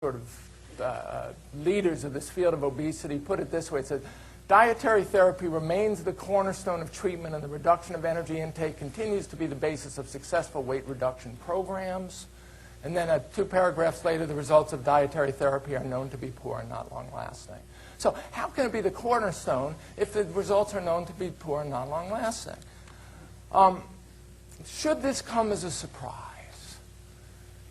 sort of leaders of this field of obesity put it this way. It said, dietary therapy remains the cornerstone of treatment, and the reduction of energy intake continues to be the basis of successful weight reduction programs. And then 2 paragraphs later, the results of dietary therapy are known to be poor and not long-lasting. So how can it be the cornerstone if the results are known to be poor and not long-lasting? Should this come as a surprise?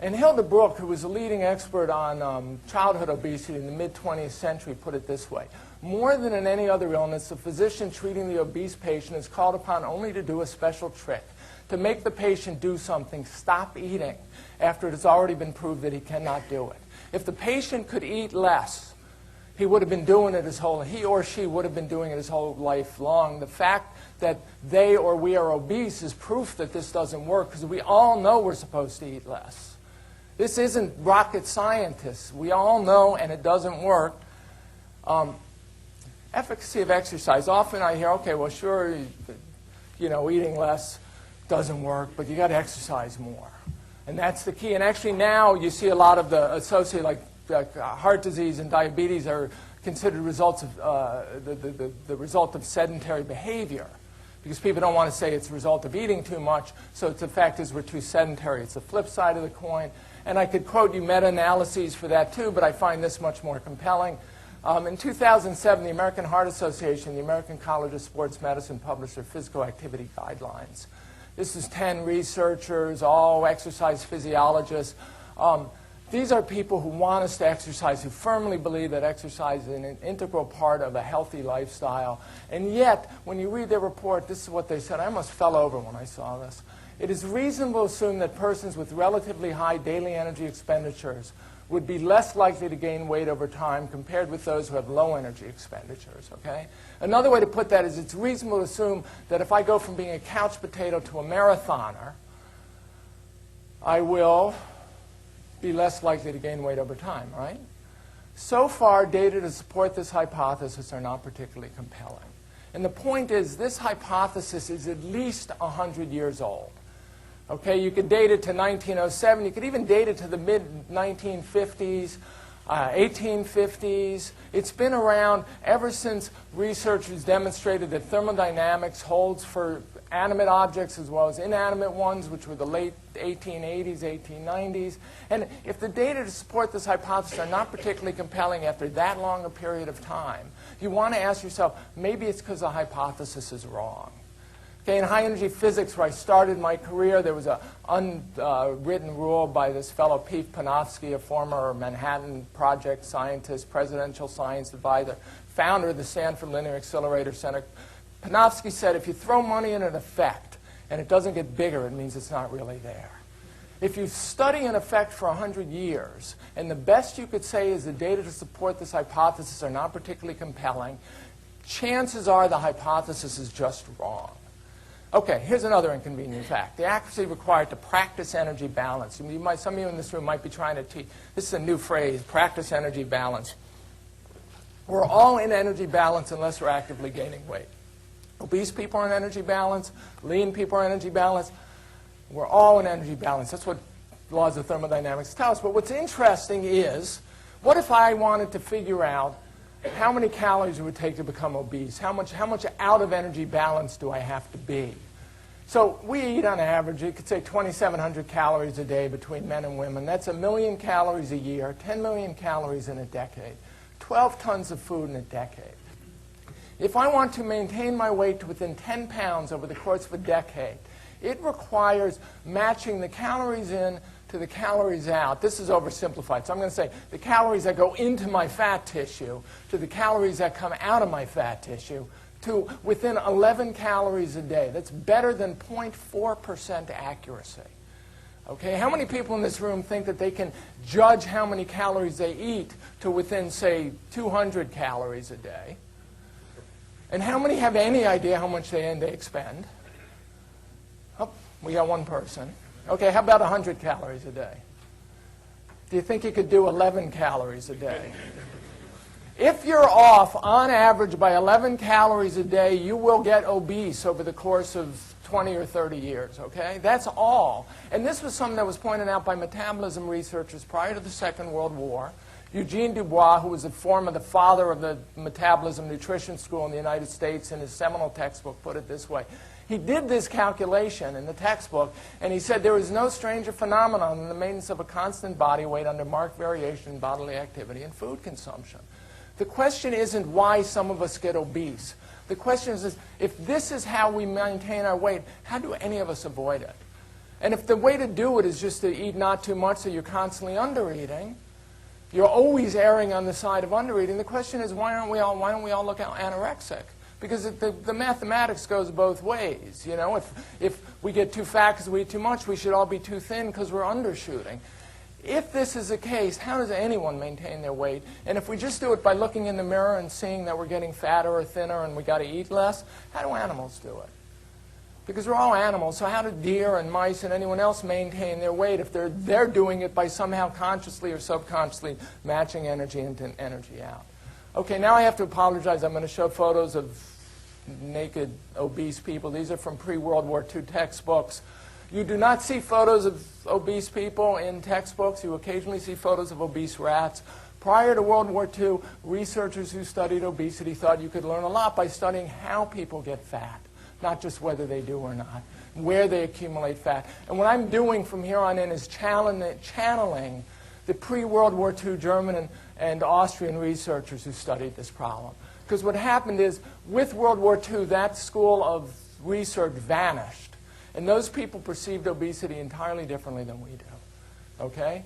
And Hilda Brooke, who was a leading expert on childhood obesity in the mid-20th century, put it this way. More than in any other illness, the physician treating the obese patient is called upon only to do a special trick, to make the patient do something, stop eating, after it has already been proved that he cannot do it. If the patient could eat less, he would have been doing it he or she would have been doing it his whole life long. The fact that they or we are obese is proof that this doesn't work, because we all know we're supposed to eat less. This isn't rocket scientists. We all know, and it doesn't work. Efficacy of exercise. Often I hear, okay, well, sure, eating less doesn't work, but you got to exercise more. And that's the key. And actually now you see a lot of the associated, like heart disease and diabetes are considered results of the result of sedentary behavior, because people don't want to say it's a result of eating too much. So the fact is we're too sedentary. It's the flip side of the coin. And I could quote you meta-analyses for that too, but I find this much more compelling. In 2007, the American Heart Association, the American College of Sports Medicine published their physical activity guidelines. This is 10 researchers, all exercise physiologists. These are people who want us to exercise, who firmly believe that exercise is an integral part of a healthy lifestyle. And yet, when you read their report, this is what they said. I almost fell over when I saw this. It is reasonable to assume that persons with relatively high daily energy expenditures would be less likely to gain weight over time compared with those who have low energy expenditures, okay? Another way to put that is it's reasonable to assume that if I go from being a couch potato to a marathoner, I will be less likely to gain weight over time, right? So far, data to support this hypothesis are not particularly compelling. And the point is, this hypothesis is at least 100 years old. Okay, you could date it to 1907. You could even date it to the mid-1950s, 1850s. It's been around ever since researchers demonstrated that thermodynamics holds for animate objects as well as inanimate ones, which were the late 1880s, 1890s. And if the data to support this hypothesis are not particularly compelling after that long a period of time, you want to ask yourself, maybe it's because the hypothesis is wrong. Okay, in high-energy physics, where I started my career, there was an unwritten rule by this fellow, Pete Panofsky, a former Manhattan Project scientist, presidential science advisor, founder of the Stanford Linear Accelerator Center. Panofsky said, if you throw money in an effect and it doesn't get bigger, it means it's not really there. If you study an effect for 100 years, and the best you could say is the data to support this hypothesis are not particularly compelling, chances are the hypothesis is just wrong. Okay, here's another inconvenient fact. The accuracy required to practice energy balance. Some of you in this room might be trying to teach. This is a new phrase, practice energy balance. We're all in energy balance unless we're actively gaining weight. Obese people are in energy balance. Lean people are in energy balance. We're all in energy balance. That's what laws of thermodynamics tell us. But what's interesting is, what if I wanted to figure out how many calories it would take to become obese? How much out of energy balance do I have to be? So we eat on average, you could say 2,700 calories a day between men and women. That's 1 million calories a year, 10 million calories in a decade, 12 tons of food in a decade. If I want to maintain my weight to within 10 pounds over the course of a decade, it requires matching the calories in to the calories out. This is oversimplified. So I'm going to say the calories that go into my fat tissue to the calories that come out of my fat tissue to within 11 calories a day. That's better than 0.4% accuracy. Okay, how many people in this room think that they can judge how many calories they eat to within, say, 200 calories a day? And how many have any idea how much they expend? Oh, we got one person. Okay, how about 100 calories a day? Do you think you could do 11 calories a day? If you're off, on average, by 11 calories a day, you will get obese over the course of 20 or 30 years, okay? That's all. And this was something that was pointed out by metabolism researchers prior to the Second World War. Eugene Dubois, who was the father of the metabolism nutrition school in the United States, in his seminal textbook, put it this way. He did this calculation in the textbook, and he said there is no stranger phenomenon than the maintenance of a constant body weight under marked variation in bodily activity and food consumption. The question isn't why some of us get obese. The question is, if this is how we maintain our weight, how do any of us avoid it? And if the way to do it is just to eat not too much so you're constantly undereating, you're always erring on the side of undereating, the question is, why don't we all look anorexic? Because the mathematics goes both ways. You know, if we get too fat because we eat too much, we should all be too thin because we're undershooting. If this is the case, how does anyone maintain their weight? And if we just do it by looking in the mirror and seeing that we're getting fatter or thinner and we got to eat less, how do animals do it? Because we're all animals, so how do deer and mice and anyone else maintain their weight if they're doing it by somehow consciously or subconsciously matching energy into energy out? Okay, now I have to apologize. I'm going to show photos of naked, obese people. These are from pre-World War II textbooks. You do not see photos of obese people in textbooks. You occasionally see photos of obese rats. Prior to World War II, researchers who studied obesity thought you could learn a lot by studying how people get fat, not just whether they do or not, where they accumulate fat. And what I'm doing from here on in is channeling the pre-World War II German and Austrian researchers who studied this problem. Because what happened is, with World War II, that school of research vanished. And those people perceived obesity entirely differently than we do. Okay?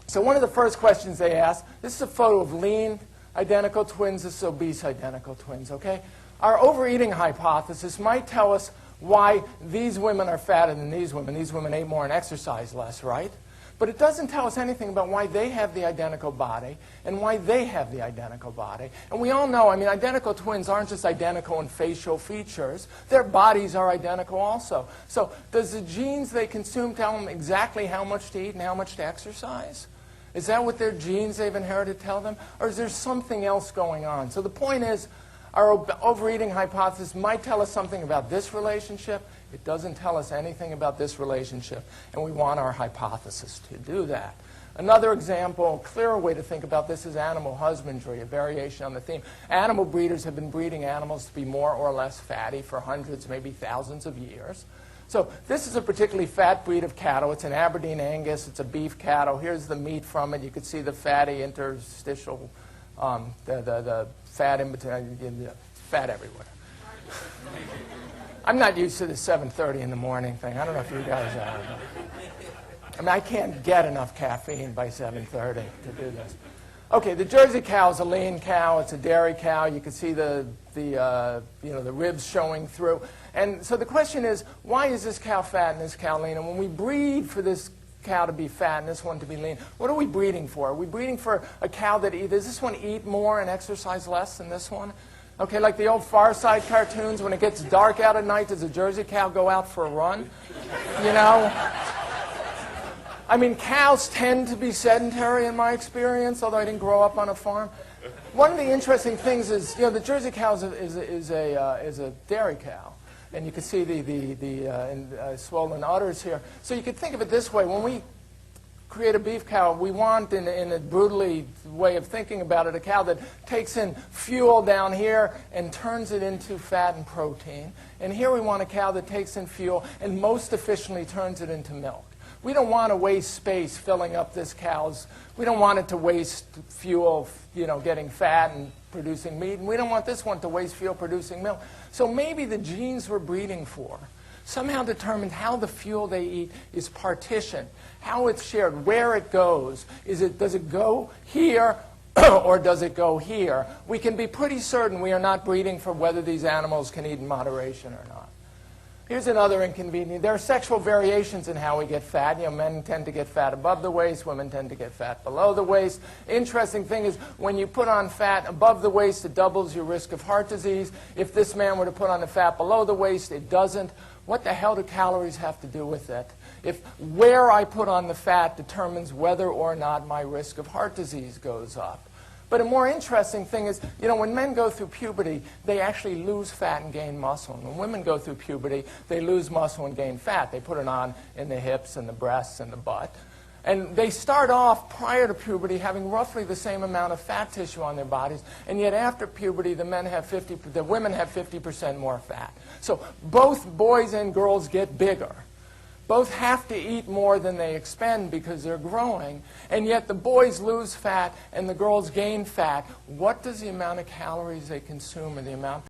So one of the first questions they asked, this is a photo of lean identical twins, this is obese identical twins. Okay? Our overeating hypothesis might tell us why these women are fatter than these women. These women ate more and exercised less, right? But it doesn't tell us anything about why they have the identical body and why they have the identical body. And we all know, I mean, identical twins aren't just identical in facial features. Their bodies are identical also. So does the genes they consume tell them exactly how much to eat and how much to exercise? Is that what their genes they've inherited tell them? Or is there something else going on? So the point is, our overeating hypothesis might tell us something about this relationship. It doesn't tell us anything about this relationship, and we want our hypothesis to do that. Another example, clearer way to think about this is animal husbandry, a variation on the theme. Animal breeders have been breeding animals to be more or less fatty for hundreds, maybe thousands of years. So this is a particularly fat breed of cattle. It's an Aberdeen Angus. It's a beef cattle. Here's the meat from it. You can see the fatty interstitial, the fat in between, the fat everywhere. I'm not used to the 7:30 in the morning thing. I don't know if you guys are. I mean, I can't get enough caffeine by 7:30 to do this. Okay, the Jersey cow is a lean cow. It's a dairy cow. You can see the ribs showing through. And so the question is, why is this cow fat and this cow lean? And when we breed for this cow to be fat and this one to be lean, what are we breeding for? Are we breeding for a cow that does this one eat more and exercise less than this one? Okay, like the old Far Side cartoons, when it gets dark out at night, does a Jersey cow go out for a run? You know? I mean, cows tend to be sedentary in my experience, although I didn't grow up on a farm. One of the interesting things is, the Jersey cow is a dairy cow. And you can see the swollen udders here. So you could think of it this way. When we create a beef cow, we want, in a brutally way of thinking about it, a cow that takes in fuel down here and turns it into fat and protein. And here we want a cow that takes in fuel and most efficiently turns it into milk. We don't want to waste space filling up this cow's. We don't want it to waste fuel, getting fat and producing meat. And we don't want this one to waste fuel producing milk. So maybe the genes we're breeding for somehow determined how the fuel they eat is partitioned, how it's shared, where it goes. Does it go here or does it go here? We can be pretty certain we are not breeding for whether these animals can eat in moderation or not. Here's another inconvenience. There are sexual variations in how we get fat. Men tend to get fat above the waist. Women tend to get fat below the waist. Interesting thing is, when you put on fat above the waist, it doubles your risk of heart disease. If this man were to put on the fat below the waist, it doesn't. What the hell do calories have to do with it? If where I put on the fat determines whether or not my risk of heart disease goes up. But a more interesting thing is, you know, when men go through puberty, they actually lose fat and gain muscle. And when women go through puberty, they lose muscle and gain fat. They put it on in the hips and the breasts and the butt. And they start off prior to puberty having roughly the same amount of fat tissue on their bodies, and yet after puberty, the women have 50% more fat. So both boys and girls get bigger. Both have to eat more than they expend because they're growing, and yet the boys lose fat and the girls gain fat. What does the amount of calories they consume or the amount